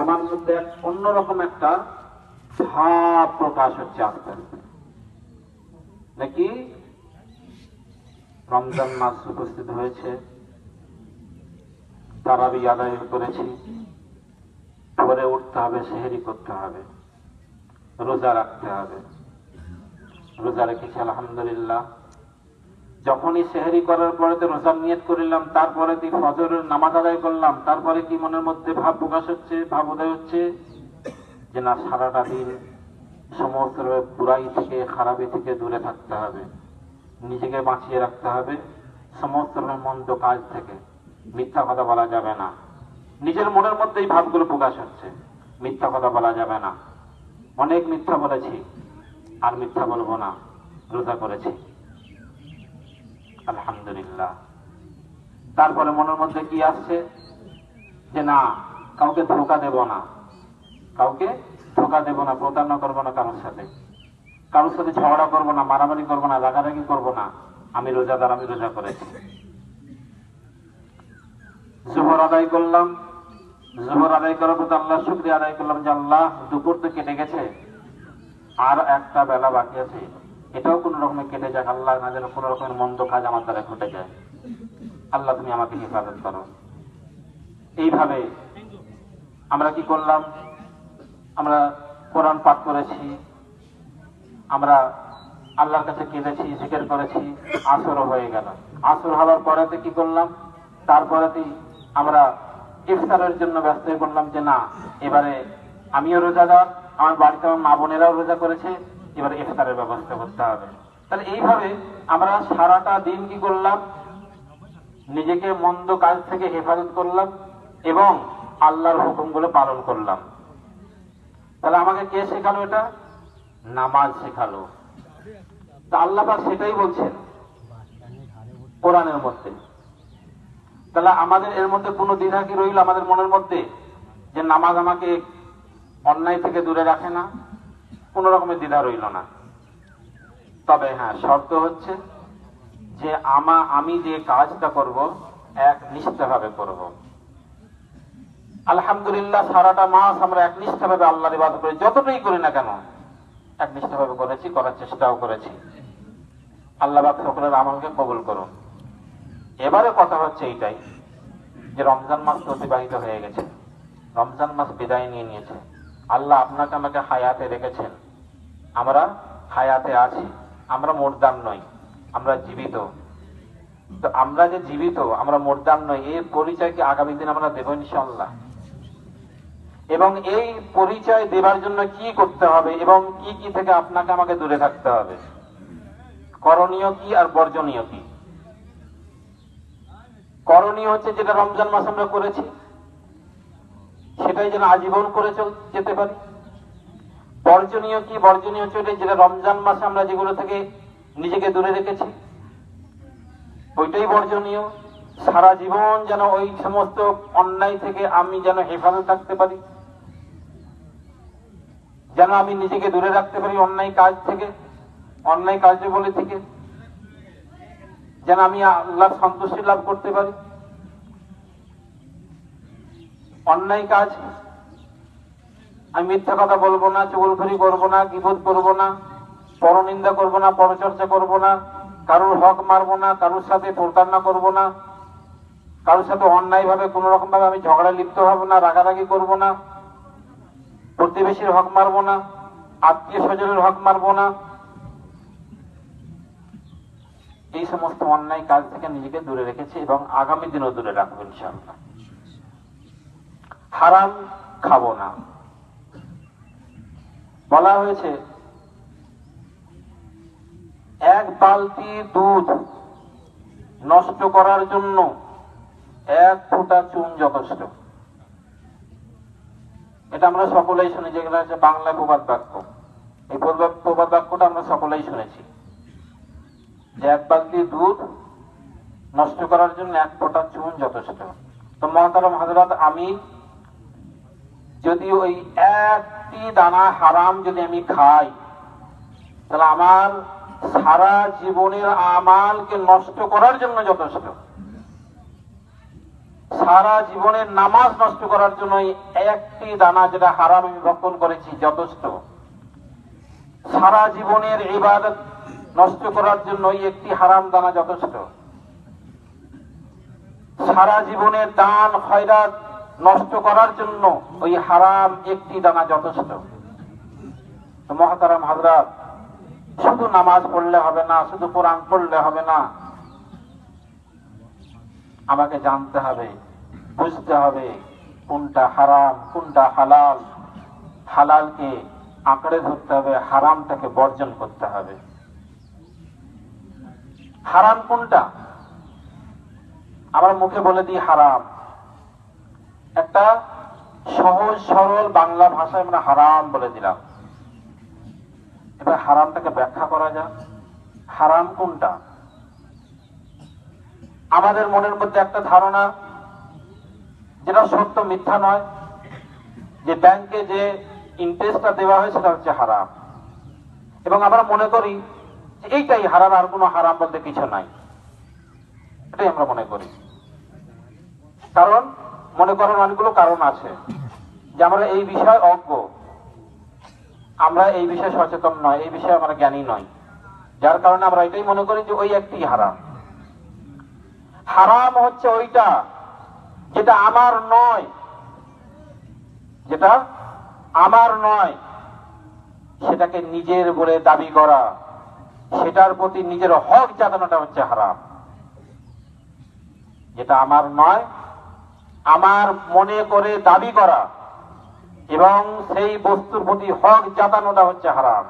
আমার মধ্যে অন্যরকম একটা ভাব প্রকাশ হচ্ছে আস্তে আস্তে, নাকি রমজান মাস উপস্থিত হয়েছে, তারাবি আদায় করেছি, পরে উঠতে হবে, সেহরি করতে হবে, রোজা রাখতে হবে। রোজা রেখেছি আলহামদুলিল্লাহ। যখনই সেহরি করার পরে তো রোজার নিয়ত করিলাম, তারপরে কি ফজরের নামাজ আদায় করলাম, তারপরে কি মনের মধ্যে ভাব প্রকাশ হচ্ছে, ভাব উদয় হচ্ছে যে না, সারাটা দিন সমস্ত বুরাই থেকে, খারাপি থেকে দূরে থাকতে হবে, নিজেকে বাঁচিয়ে রাখতে হবে সমস্ত মন্দ কাজ থেকে। মিথ্যা কথা বলা যাবে না। নিজের মনের মধ্যে এই ভাবগুলো প্রকাশ হচ্ছে, মিথ্যা কথা বলা যাবে না। অনেক মিথ্যা বলেছি, আর মিথ্যা বলবো না, রোজা করেছি আলহামদুলিল্লাহ। তারপরে মনের মধ্যে কি আসছে যে না, কাউকে ধোঁকা দেব না, কাউকে ধোঁকা দেব না, প্রতারণা করবো না কারোর সাথে, কারোর সাথে ঝগড়া করবো না, মারামারি করবো না, রাগারাগি করবো না। আমি রোজাদার, আমি রোজা করেছি। জোহর আদায় করলাম, জোহর আদায় করার পর আল্লাহ শুকরিয়া আদায় করলাম যে আল্লাহ দুপুর তো কেটে গেছে, আর একটা বেলা বাকি আছে, এটাও কোন রকমে কেটে যাক, আল্লাহ না যেন কোন রকমের মন্দ কাজ আমার দ্বারা ঘটে যায়, আল্লাহ তুমি আমাকে হেফাজত করো। এইভাবে আমরা কি করলাম, আমরা কোরআন পাঠ করেছি, আমরা আল্লাহর কাছে কেঁদেছি, জিকির করেছি, আসর হয়ে গেল। আসর হওয়ার পরেতে কি করলাম, তারপরেতেই আমরা ইফতারের জন্য ব্যস্ত হয়ে পড়লাম যে না, এবারে আমিও রোজাদার, আমার বাড়িতে আমার মা বোনেরাও রোজা করেছে, এবারে ইফতারের ব্যবস্থা করতে হবে। তাহলে এইভাবে আমরা সারাটা দিন কি করলাম, নিজেকে মন্দ কাজ থেকে হেফাজত করলাম এবং আল্লাহর হুকুমগুলো পালন করলাম। তাহলে আমাকে কে শেখালো এটা? নামাজ শেখালো। তা আল্লাহ পাক সেটাই বলছেন কোরআনের মধ্যে। তাহলে আমাদের এর মধ্যে কোনো দ্বিধা কি রইল আমাদের মনের মধ্যে যে নামাজ আমাকে অন্যায় থেকে দূরে রাখে না? কোন রকমের দ্বিধা রইল না। তবে হ্যাঁ, শর্ত হচ্ছে যে আমি যে কাজটা করব একনিষ্ঠভাবে করব। আলহামদুলিল্লাহ, সারাটা মাস আমরা একনিষ্ঠভাবে আল্লাহর ইবাদত করি, যতটাই করি না কেন একনিষ্ঠভাবে করেছি, করার চেষ্টাও করেছি। আল্লাহ পাক সকলের আমলকে কবুল করুন। এবারে কথা হচ্ছে এইটাই যে রমজান মাস অতিবাহিত হয়ে গেছে, রমজান মাস বিদায় নিয়ে নিয়েছে। আল্লাহ আপনাকে আমাকে হায়াতে রেখেছেন, আমরা হায়াতে আছি, আমরা মুরদান নই, আমরা জীবিত। তো আমরা যে জীবিত, আমরা মুরদান নই, এই পরিচয় কি আগামী দিন আমরা দেব ইনশাআল্লাহ। এবং এই পরিচয় দেবার জন্য কি করতে হবে এবং কি কি থেকে আপনাকে আমাকে দূরে থাকতে হবে, করণীয় কি আর বর্জনীয় কি। করণীয় হচ্ছে যেটা রমজান মাস আমরা করেছি সেটাই যেন আজীবন করে যেতে পারি। বর্জনীয় কি? বর্জনীয় হচ্ছে যেটা রমজান মাসে আমরা যেগুলো থেকে নিজেকে দূরে রেখেছি ওইটাই বর্জনীয়। সারা জীবন যেন ওই সমস্ত অন্যায় থেকে আমি যেন হেফাজত থাকতে পারি, যেন আমি নিজেকে দূরে রাখতে পারি অন্যায় কাজ থেকে, অন্যায় কার্যবলী থেকে, যেন আমি আল্লাহর সন্তুষ্টি লাভ করতে পারি। অন্যায় কাজ, আমি মিথ্যা কথা বলবো না, চুগলখড়ি করবো না, গীবত করবো না, পরনিন্দা করবো না, পরচর্চা করবো না, কারোর হক মারবো না, কারোর সাথে প্রতারণা করবো না, কারোর সাথে অন্যায় ভাবে কোন রকম ভাবে আমি ঝগড়া লিপ্ত হবো না, রাগারাগি করবো না, প্রতিবেশীর হক মারবো না, আত্মীয় স্বজনের হক মারবো না। এই সমস্ত অন্যায় কাজ থেকে নিজেকে দূরে রেখেছি এবং আগামী দিনও দূরে রাখবো ইনশাআল্লাহ। হারাম খাবো না। বলা হয়েছে এক বালতি দুধ নষ্ট করার জন্য এক ফোঁটা চুন যথেষ্ট। এটা আমরা সকলেই শুনি, যেগুলো হচ্ছে বাংলা প্রবাদ বাক্য। এই প্রবাদ বাক্যটা আমরা সকলেই শুনেছি যে এক বালতি দুধ নষ্ট করার জন্য এক ফোঁটা চুন যথেষ্ট। তো মহতারাম হযরত, আমি যদি ওই একটি দানা হারাম যদি আমি খাই, তাহলে আমার সারা জীবনের আমালকে নষ্ট করার জন্য যথেষ্ট। সারা জীবনের নামাজ নষ্ট করার জন্য একটি দানা যেটা হারাম আমি ভক্ষণ করেছি যথেষ্ট। সারা জীবনের ইবাদত নষ্ট করার জন্য একটি হারাম দানা যথেষ্ট। সারা জীবনের দান খয়রাত নষ্ট করার জন্য ওই হারাম একটি দানা যথেষ্ট। মহতারাম হযরত, শুধু নামাজ পড়লে হবে না, শুধু কোরআন পড়লে হবে না, আমাকে জানতে হবে, বুঝতে হবে কোনটা হারাম কোনটা হালাল। হালালকে আঁকড়ে ধরতে হবে, হারামটাকে বর্জন করতে হবে। হারাম কোনটা আমরা মুখে বলে দিই হারাম, একটা সহজ সরল বাংলা ভাষায় আমরা হারাম বলে দিলাম। এবার হারামটাকে ব্যাখ্যা করা যাক, হারাম কোনটা। আমাদের মনের মধ্যে একটা ধারণা, যেটা সত্য মিথ্যা নয়, যে ব্যাংকে যে ইন্টারেস্টটা দেওয়া হয় সেটা হচ্ছে হারাম, এবং আমরা মনে করি যে এইটাই হারাম, আর কোনো হারাম বলতে কিছু নাই, এটাই আমরা মনে করি। কারণ মনে করার অনেকগুলো কারণ আছে, যে আমরা এই বিষয়ে অজ্ঞ, আমরা এই বিষয়ে সচেতন নয়, এই বিষয়ে আমরা জ্ঞানী নয়, যার কারণে আমরা এটাই মনে করি যে ওই একটি হারাম। হারাম হচ্ছে ওইটা যেটা আমার নয়, যেটা আমার নয় সেটাকে নিজের বলে দাবি করা, সেটার প্রতি নিজের হক জানানোটা হচ্ছে হারাম। যেটা আমার নয় আমার মনে করে দাবি করা এবং সেই বস্তুর প্রতি হক জানানোটা হচ্ছে হারাম।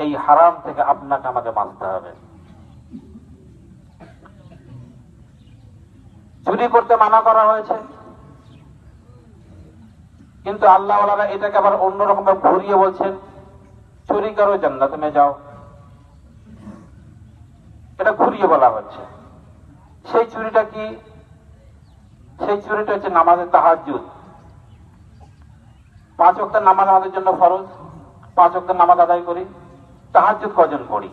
এই হারাম থেকে আপনাকে আমাকে বাঁচতে হবে। চুরি করতে মানা করা হয়েছে, কিন্তু আল্লাহ ওয়ালারা এটাকে আবার অন্যরকম ভাবে ঘুরিয়ে বলছেন, চুরি করো জান্নাতে মে যাও। এটা ঘুরিয়ে বলা হচ্ছে। সেই চুরিটা কি? সেই চুরিটা হচ্ছে নামাজের তাহাজ্জুদ। 5 ওয়াক্ত নামাজ আমাদের জন্য ফরজ, 5 ওয়াক্ত নামাজ আদায় করি। তাহাজ্জুদ কজন পড়ি?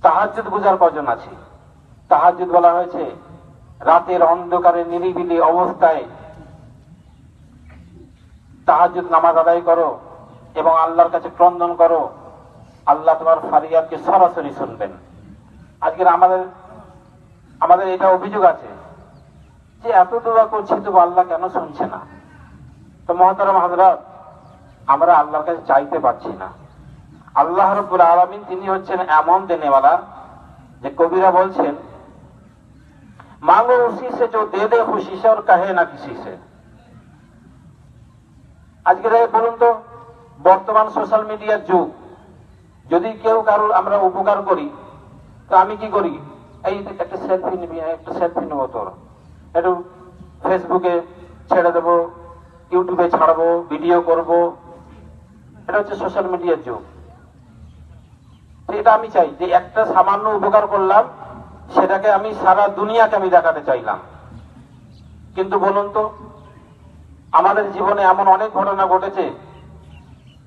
তাহাজ্জুদ বুঝার কজন আছে? তাহাজ্জুদ বলা হয়েছে রাতের অন্ধকারে নিরিবিলি অবস্থায় তাহাজ্জুদ নামাজ আদায় করো এবং আল্লাহর কাছে ক্রন্দন করো, আল্লাহ তোমার ফারিয়াদকে সরাসরি শুনবেন। আজকের আমাদের এটা অভিযোগ আছে যে এত দোয়া করছি তবু আল্লাহ কেন শুনছে না। তো মহতারাম হযরত, আমরা আল্লাহর কাছে চাইতে পারছি না। আল্লাহ রাব্বুল আলামিন তিনি হচ্ছেন এমন দেনেওয়ালা যে কবিরা বলছেন, মাঙ্গো উসি সে जो दे दे खुशी से और कहे ना किसी से। আজকের বলুন তো, বর্তমান সোশ্যাল মিডিয়ার যুগ, যদি কেউ কারোর আমরা উপকার করি তো আমি কি করি, এই একটা সেলফি নিবি, একটা সেলফি নেবো, তোর একটু ফেসবুকে ছেড়ে দেবো, ইউটিউবে ছাড়বো, ভিডিও করব। এটা হচ্ছে সোশ্যাল মিডিয়ার যুগ। এটা আমি চাই যে একটা সামান্য উপকার করলাম সেটাকে আমি সারা দুনিয়াকে আমি দেখাতে চাইলাম। কিন্তু বলুন তো, আমাদের জীবনে এমন অনেক ঘটনা ঘটেছে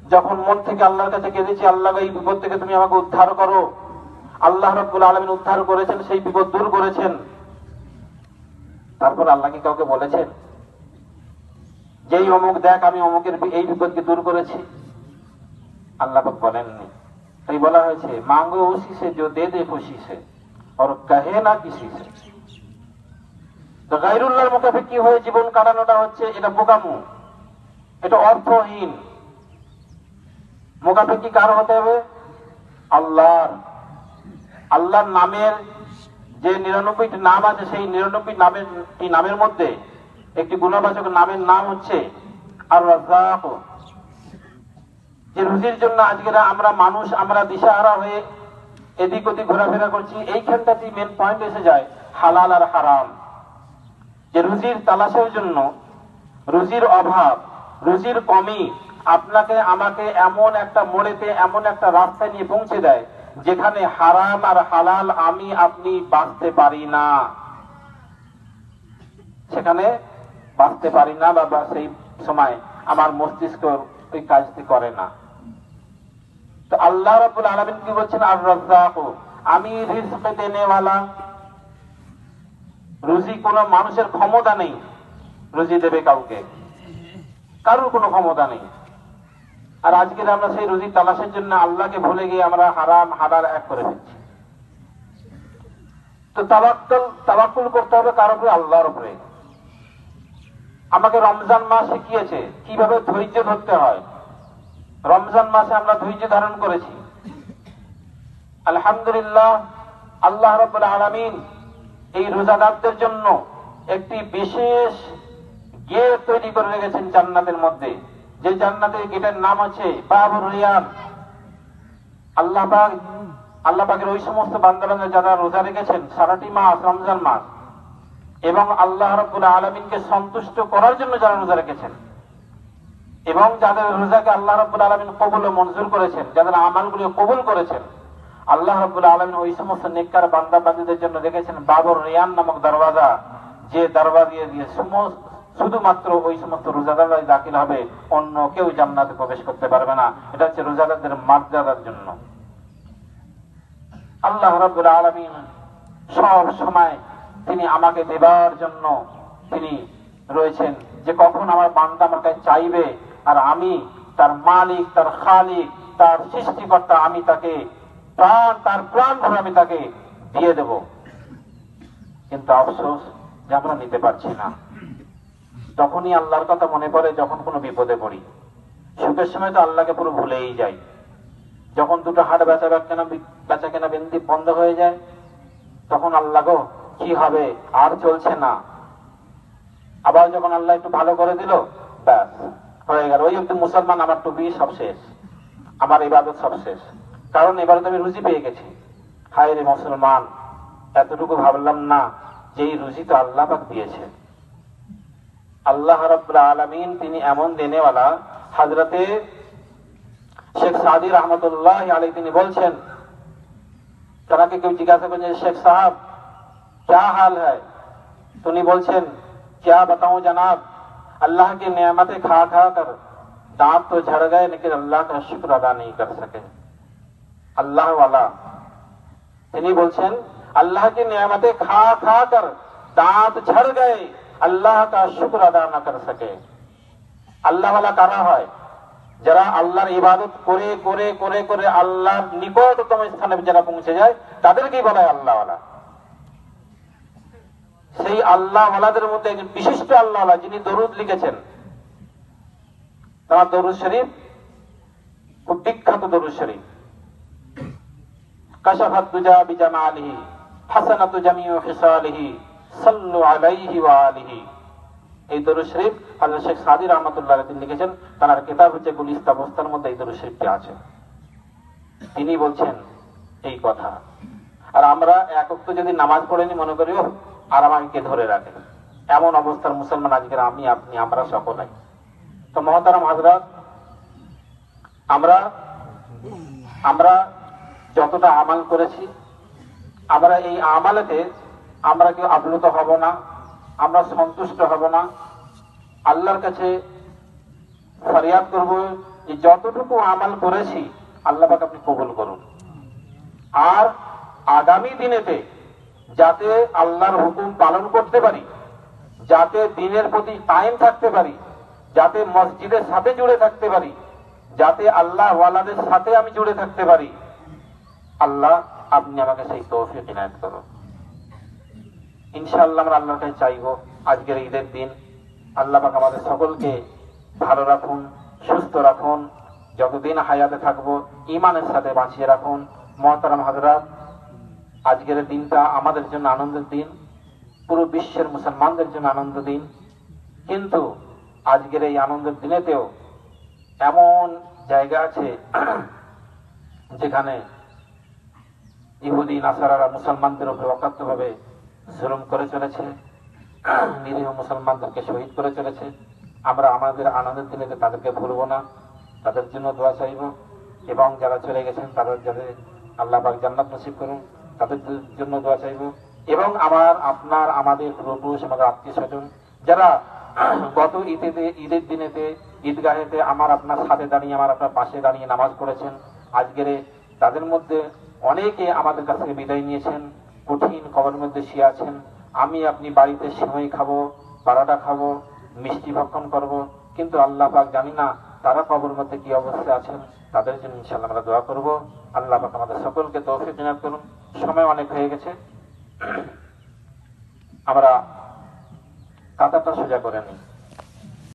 যখন মন থেকে আল্লাহর কাছে কেঁদেছি, আল্লাহ এই বিপদ থেকে তুমি আমাকে উদ্ধার করো। আল্লাহ রাব্বুল আলামিন উদ্ধার করেছেন, সেই বিপদ দূর করেছেন। তারপর আল্লাহ কি কাউকে বলেছেন যেই অমুক দেখ আমি অমুকের এই বিপদকে দূর করেছি? আল্লাহ পাক বলেননি। তাই বলা হয়েছে মাঙ্গো উসি সে जो दे दे खुशी से और कहे ना किसी से। তো গায়রুল্লাহর মুখাপেক্ষী হয়ে জীবন কাটানোটা হচ্ছে এটা বোকামু, এটা অর্থহীন। মুখাপেক্ষী কার হতে হবে? আল্লাহর। আল্লাহর নামের যে 99টি নাম আছে, সেই 99 নামের মধ্যে একটি গুণবাচক নামের নাম হচ্ছে আর রাজ্জাক। যে রুজির জন্য আজকে আমরা মানুষ, আমরা দিশাহারা হয়ে এদিক ওদিক ঘোরাফেরা করছি, এইখানটাতেই মেন পয়েন্ট এসে যায় হালাল আর হারাম। যে রুজির তালাশের জন্য, রুজির অভাব, রুজির কমি আপনাকে আমাকে এমন একটা মোড়েতে, এমন একটা রাস্তায় নিয়ে পৌঁছে দেয় যেখানে হারাম আর হালাল আমি আপনি বাঁচতে পারি না, সেখানে বাঁচতে পারি না, বা সেই সময় আমার মস্তিষ্ক ওই কাজটি করে না। তো আল্লাহ রাব্বুল আলামিন কি বলছেন? আর রাজ্জাক, আমি রিজক দেনেওয়ালা। রুজি কোনো মানুষের ক্ষমতা নেই রুজি দেবে কাউকে, কারোর কোনো ক্ষমতা নেই। আর আজকে আমরা সেই রুজি তালাশের জন্য আল্লাহকে ভুলে গিয়ে আমরা হারাম হালাল এক করে ফেলছি। তো তাওয়াক্কুল করতে হবে কার উপরে? আল্লাহর উপরে। আমাকে রমজান মাস শিখিয়েছে কিভাবে ধৈর্য ধরতে হয়। রমজান মাসে আমরা ধৈর্য ধারণ করেছি, আলহামদুলিল্লাহ। আল্লাহ রাব্বুল আলামিন এই রোজাদারদের জন্য একটি বিশেষ গেট তৈরি করে রেখেছেন জান্নাতের মধ্যে, যে জান্নাতের গেটের নাম আছে বাবুর রিয়ান। আল্লাহ পাকের ওই সমস্ত বান্দারা যারা রোজা রেখেছেন সারাটি মাস, রমজান মাস, এবং আল্লাহ রাব্বুল আলামিনকে সন্তুষ্ট করার জন্য যারা রোজা রেখেছেন, এবং যাদের রোজাকে আল্লাহ রাব্বুল আলামিন কবুল ও মঞ্জুর করেছেন, যাদের আমলগুলো কবুল করেছেন, আল্লাহ রাব্বুল আলামিন ওই সমস্ত নেককার বান্দা বান্দীদের জন্য রেখেছেন বাবুর রিয়ান নামক দরওয়াজা, যে দরওয়াজা দিয়ে শুধুমাত্র ওই সমস্ত রোজাদাররাই দাখিল হবে, অন্য কেউ জান্নাতে প্রবেশ করতে পারবে না। এটা হচ্ছে রোজাদারদের মর্যাদার জন্য। আল্লাহ রাব্বুল আলামিন সব সময় তিনি আমাকে দেবার জন্য তিনি রয়েছেন, যে কখন আমার বান্দা আমার কাছে চাইবে আর আমি তার মালিক, তার খালিক, তার সৃষ্টিকর্তা, আমি তাকে তার প্রাণ ভরে আমি তাকে দিয়ে দেব। কিন্তু আফসোস যে আমরা নিতে পারছি না। তখনই আল্লাহর কথা মনে পড়ে যখন কোনো বিপদে পড়ি। সুখের সময় তো আল্লাহকে পুরো ভুলেই যাই। যখন দুটো হাট বেচা কেনা বিন্দি বন্ধ হয়ে যায়, তখন আল্লাহ গো কি হবে, আর চলছে না। আবার যখন আল্লাহ একটু ভালো করে দিল, ব্যাস হয়ে গেল, ওই একটু মুসলমান, আমার টুপি সব শেষ, আমার ইবাদত সব শেষ। কারণ এবারে তো আমি রুজি পেয়ে গেছি। হায় রে মুসলমান, এতটুকু ভাবলাম না যে এই রুজি তো আল্লাহ পাক দিয়েছে। আল্লাহ রাব্বুল আলামিন তিনি এমন দেনেওয়ালা। হযরতে শেখ সাদি রহমতুল্লাহ আলাইহি তিনি বলছেন, তাকে কেউ জিজ্ঞাসা করেন শেখ সাহেব क्या हाल है, तो उन्हीं बोलছেন क्या बताऊं जनाब, अल्लाह की नेमतें खा खा कर दांत तो झड़ गए लेकिन अल्लाह का शुक्र अदा नहीं कर सके। अल्लाह वाला তিনি বলছেন अल्लाह की नेमतें खा खा कर दांत झड़ गए, अल्लाह का शुक्र अदा न कर सके। আল্লাহ ওয়ালা কারা হয়? যারা আল্লাহর ইবাদত করে করে করে করে আল্লাহর নিকটতম স্থানে যারা পৌঁছে যায়, তাদেরকেই বলা হয় আল্লাহ ওয়ালা। সেই আল্লাহ ওয়ালাদের মধ্যে একজন বিশিষ্ট আল্লাহ ওয়ালা, যিনি দরুদ লিখেছেন, তার দরুদ শরীফ খুব বিখ্যাত দরুদ শরীফ, কাশাফাত দুজা বিজামালিহি হাসানাতু জামিউ খিসালিহি সাল্লু আলাইহি ওয়া আলিহি। এই দরুদ শরীফ হযরত শেখ সাদি রহমাতুল্লাহ আলাইহি তিনি লিখেছেন, তার কিতাব হচ্ছে গুলিস্তা বস্তার মধ্যে এই দরুদ শরীফটি আছে। তিনি বলছেন এই কথা। আর আমরা এক ওয়াক্ত যদি নামাজ পড়েনি মনে করি ও আর আমাকে ধরে রাখে, এমন অবস্থার মুসলমান আজকের আমি, আপনি, আমরা সকলাই। তো মহতারাম হযরত, আমরা যতটা আমাল করেছি, আমরা এই আমালেতে আমরা কেউ আপ্লুত হব না, আমরা সন্তুষ্ট হব না। আল্লাহর কাছে ফরিয়াদ করব যে যতটুকু আমাল করেছি আল্লাহ পাক আপনি কবুল করুন। আর আগামী দিনেতে যাতে আল্লাহর হুকুম পালন করতে পারি, যাতে দিনের প্রতি কায়েম থাকতে পারি, যাতে মসজিদের সাথে জুড়ে থাকতে পারি, যাতে আল্লাহ ওয়ালাদের সাথে আমি জুড়ে থাকতে পারি, আল্লাহ আপনি আমাকে সেই তৌফিক ইনায়েত করুন। ইনশাআল্লাহ আমরা আল্লাহর কাছে চাইবো আজকের ঈদের দিন আল্লাহ পাক আমাদের সকলকে ভালো রাখুন, সুস্থ রাখুন, যতদিন হায়াতে থাকবো ঈমানের সাথে বাঁচিয়ে রাখুন। মুহতারাম হযরত, আজকের দিনটা আমাদের জন্য আনন্দের দিন, পুরো বিশ্বের মুসলমানদের জন্য আনন্দ দিন। কিন্তু আজকের এই আনন্দের দিনেতেও এমন জায়গা আছে যেখানে ইহুদি নাসারারা মুসলমানদের উপরে অকাত্যভাবে জুলুম করে চলেছে, নিরীহ মুসলমানদেরকে শহীদ করে চলেছে। আমরা আমাদের আনন্দের দিনে তাদেরকে ভুলবো না, তাদের জন্য দোয়া চাইব, এবং যারা চলে গেছেন তাদের যাতে আল্লাহ পাক জান্নাত নসিব করুন, তাদের জন্য দোয়া চাইব। এবং আমাদের পূর্বপুরুষ, আমাদের আত্মীয় স্বজন যারা গত ঈদের দিনেতে ঈদগাহেতে আমার আপনার সাথে দাঁড়িয়ে, আমার আপনার পাশে দাঁড়িয়ে নামাজ পড়েছেন, আজকের তাদের মধ্যে অনেকে আমাদের কাছ থেকে বিদায় নিয়েছেন, কঠিন কবরের মধ্যে শুয়ে আছেন। আমি আপনি বাড়িতে সেমাই খাবো, পারাটা খাবো, মিষ্টি ভক্ষণ করব, কিন্তু আল্লাহ পাক জানি না তারা কবর মধ্যে কি অবস্থায় আছেন। তাদের জন্য ইনশাআল্লাহ আমরা দোয়া করব। আল্লাহ পাক আমাদের সকলকে তৌফিক দান করুন। সময় অনেক হয়ে গেছে, আমরা কাতারটা সোজা করে নিই।